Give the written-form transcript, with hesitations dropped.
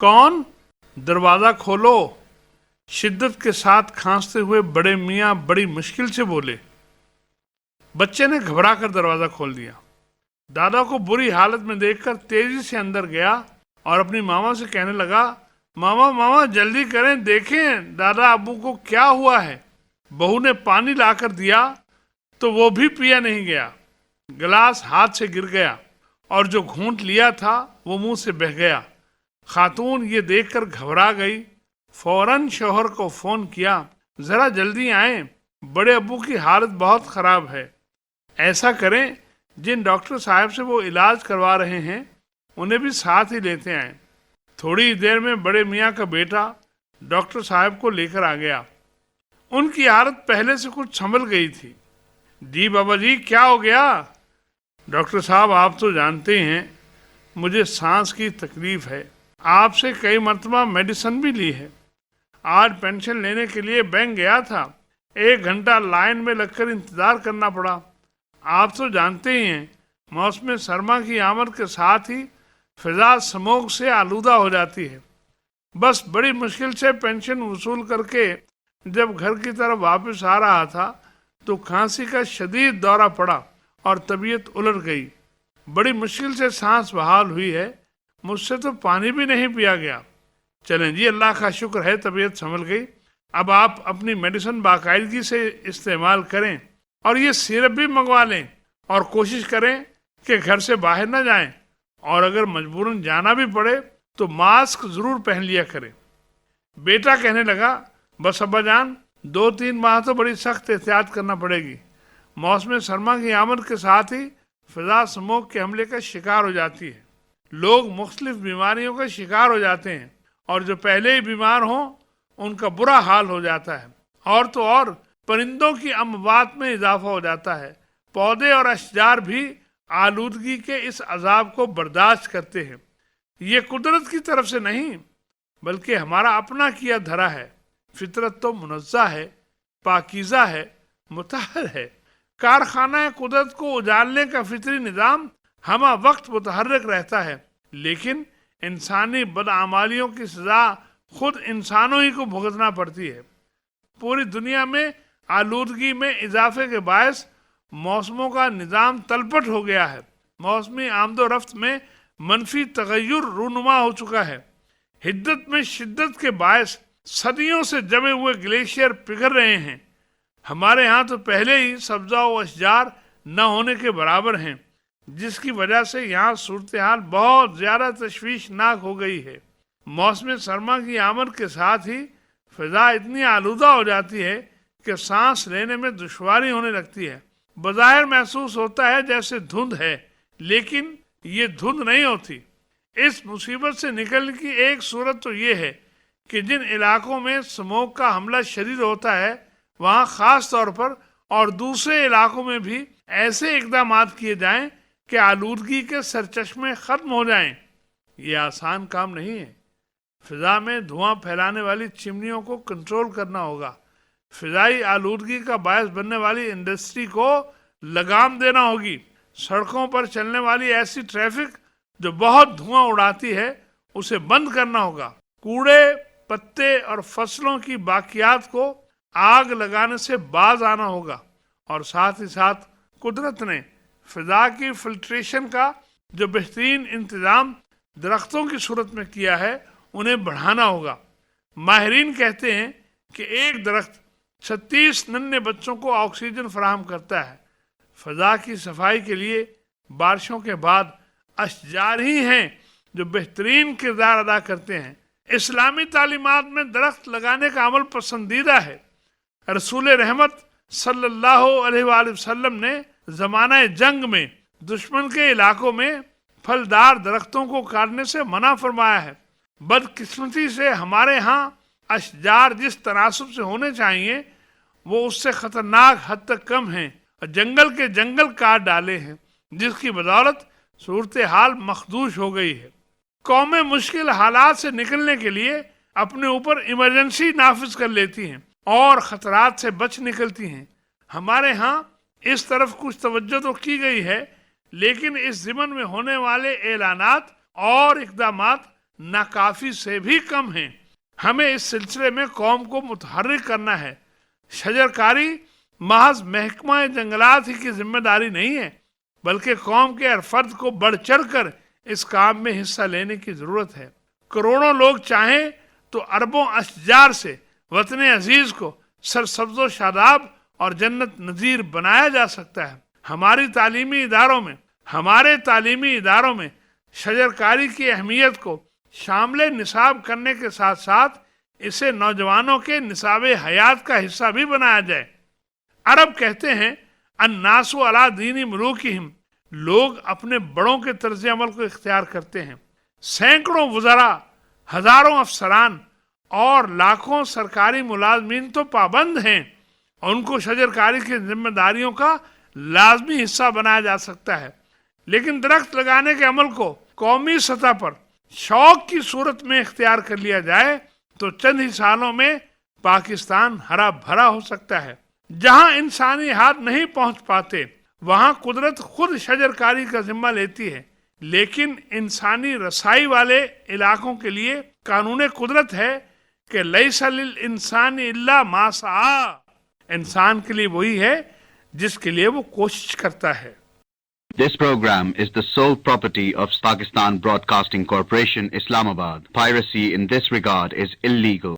कौन? दरवाजा खोलो, शिद्दत के साथ खांसते हुए बड़े मियाँ बड़ी मुश्किल से बोले। बच्चे ने घबरा कर दरवाजा खोल दिया। दादा को बुरी हालत में देखकर तेजी से अंदर गया और अपनी मामा से कहने लगा, मामा मामा जल्दी करें, देखें दादा अब्बू को क्या हुआ है। बहू ने पानी लाकर दिया तो वो भी पिया नहीं गया। गिलास हाथ से गिर गया और जो घूंट लिया था वो मुंह से बह गया। खातून ये देखकर घबरा गई। फौरन शौहर को फोन किया, जरा जल्दी आएं, बड़े अब्बू की हालत बहुत खराब है। ऐसा करें, जिन डॉक्टर साहब से वो इलाज करवा रहे हैं उन्हें भी साथ ही लेते आएं। थोड़ी देर में बड़े मियाँ का बेटा डॉक्टर साहब को लेकर आ गया। उनकी हालत पहले से कुछ संभल गई थी। जी बाबा जी, क्या हो गया? डॉक्टर साहब, आप तो जानते हैं मुझे सांस की तकलीफ है। आपसे कई मरतबा मेडिसिन भी ली है। आज पेंशन लेने के लिए बैंक गया था, 1 घंटा लाइन में लगकर इंतजार करना पड़ा। आप तो जानते ही हैं मौसम सरमा की आमद के साथ ही फिजा स्मोक से आलूदा हो जाती है। बस बड़ी मुश्किल से पेंशन वसूल करके जब घर की तरफ वापस आ रहा था तो खांसी का शदीद दौरा पड़ा और तबीयत उलट गई। बड़ी मुश्किल से सांस बहाल हुई है। मुझसे तो पानी भी नहीं पिया गया। चलें जी, अल्लाह का शुक्र है तबीयत संभल गई। अब आप अपनी मेडिसिन बाकायदगी से इस्तेमाल करें और ये सिरप भी मंगवा लें और कोशिश करें कि घर से बाहर ना जाएं, और अगर मजबूरन जाना भी पड़े तो मास्क जरूर पहन लिया करें। बेटा कहने लगा, बस अब्बा जान, 2-3 माह तो बड़ी सख्त एहतियात करना पड़ेगी। मौसम सरमा की आमद के साथ ही फिजा स्मोक के हमले का शिकार हो जाती है। लोग मुख्तलिफ बीमारियों का शिकार हो जाते हैं और जो पहले ही बीमार हों उनका बुरा हाल हो जाता है। और तो और परिंदों की अमवात में इजाफा हो जाता है। पौधे और अशजार भी आलूदगी के इस अजाब को बर्दाश्त करते हैं। ये कुदरत की तरफ से नहीं बल्कि हमारा अपना किया धरा है। फितरत तो मुनज़्ज़ा है, पाकीज़ा है, मुतहर है। कारखाना कुदरत को उजाड़ने का फितरी निज़ाम हमा वक्त मुतहर्रिक रहता है, लेकिन इंसानी बदआमालियों की सजा खुद इंसानों ही को भुगतना पड़ती है। पूरी दुनिया में आलूदगी में इजाफे के बायस मौसमों का निज़ाम तलपट हो गया है। मौसमी आमदोरफ्त में मनफी तगय्युर रूनुमा हो चुका है। हिद्दत में शिद्दत के बायस सदियों से जमे हुए ग्लेशियर पिघल रहे हैं। हमारे यहाँ तो पहले ही सब्जा व अशजार न होने के बराबर हैं, जिसकी वजह से यहाँ सूरत हाल बहुत ज़्यादा तशवीशनाक हो गई है। मौसम सरमा की आमद के साथ ही फिजा इतनी आलूदा हो जाती है कि सांस लेने में दुश्वारी होने लगती है। बज़ाहिर महसूस होता है जैसे धुंध है, लेकिन ये धुंध नहीं होती। इस मुसीबत से निकलने की एक सूरत तो ये है कि जिन इलाकों में स्मोक का हमला शदीद होता है वहाँ ख़ास तौर पर और दूसरे इलाकों में भी ऐसे इक़दाम किए जाएं कि आलूदगी के सरचश्मे ख़त्म हो जाएं। ये आसान काम नहीं है। फिजा में धुआं फैलाने वाली चिमनियों को कंट्रोल करना होगा। फिजाई आलूदगी का बायस बनने वाली इंडस्ट्री को लगाम देना होगी। सड़कों पर चलने वाली ऐसी ट्रैफिक जो बहुत धुआं उड़ाती है उसे बंद करना होगा। कूड़े, पत्ते और फसलों की बाकियात को आग लगाने से बाज आना होगा। और साथ ही साथ कुदरत ने फिजा की फिल्ट्रेशन का जो बेहतरीन इंतज़ाम दरख्तों की सूरत में किया है उन्हें बढ़ाना होगा। माहिरीन कहते हैं कि एक दरख्त 36 नन्हे बच्चों को ऑक्सीजन फराहम करता है। फ़ज़ा की सफाई के लिए बारिशों के बाद अशजार ही हैं जो बेहतरीन किरदार अदा करते हैं। इस्लामी तालीमात में दरख्त लगाने का अमल पसंदीदा है। रसूल रहमत सल्लल्लाहु अलैहि वसल्लम ने ज़माना जंग में दुश्मन के इलाकों में फलदार दरख्तों को काटने से मना फरमाया है। बदकिस्मती से हमारे यहाँ अशजार जिस तनासब से होने चाहिए वो उससे ख़तरनाक हद तक कम हैं और जंगल के जंगल काट डाले हैं, जिसकी बदौलत सूरत हाल मखदूश हो गई है। कौमें मुश्किल हालात से निकलने के लिए अपने ऊपर इमरजेंसी नाफिज कर लेती हैं और ख़तरात से बच निकलती हैं। हमारे यहाँ इस तरफ कुछ तवज्जो तो की गई है, लेकिन इस ज़िमन में होने वाले ऐलानात और इक़दामात नाकाफी से भी कम हैं। हमें इस सिलसिले में कौम को मुतहर्रिक करना है। शजरकारी महज महकमा जंगलात ही की जिम्मेदारी नहीं है, बल्कि कौम के हर फर्द को बढ़ चढ़ कर इस काम में हिस्सा लेने की जरूरत है। करोड़ों लोग चाहें तो अरबों अशजार से वतन अजीज को सरसब्ज़ो शादाब और जन्नत नज़ीर बनाया जा सकता है। हमारे तालीमी इदारों में शजरकारी की अहमियत को शामिल निसाब करने के साथ साथ इसे नौजवानों के निसाब हयात का हिस्सा भी बनाया जाए। अरब कहते हैं अन्नासु अला दीनी मुलूकिहिम, लोग अपने बड़ों के तर्ज अमल को इख्तियार करते हैं। सैकड़ों वज़रा, हजारों अफसरान और लाखों सरकारी मुलाजमीन तो पाबंद हैं, उनको शजरकारी की जिम्मेदारियों का लाजमी हिस्सा बनाया जा सकता है। लेकिन दरख्त लगाने के अमल को कौमी सतह पर शौक की सूरत में इख्तियार कर लिया जाए तो चंद ही सालों में पाकिस्तान हरा भरा हो सकता है। जहां इंसानी हाथ नहीं पहुंच पाते वहां कुदरत खुद शजरकारी का जिम्मा लेती है, लेकिन इंसानी रसाई वाले इलाकों के लिए कानून कुदरत है कि लैसा लिल इंसान इल्ला मा सआ, इंसान के लिए वही है जिसके लिए वो कोशिश करता है। This program is the sole property of Pakistan Broadcasting Corporation, Islamabad. Piracy in this regard is illegal.